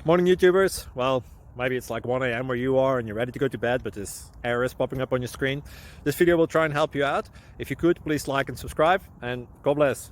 Morning YouTubers. Well, maybe it's like 1 a.m. where you are and you're ready to go to bed, but this error is popping up on your screen. This video will try and help you out. If you could, please like and subscribe, and God bless.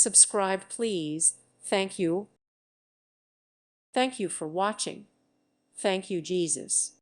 Subscribe, please. Thank you. Thank you for watching. Thank you, Jesus.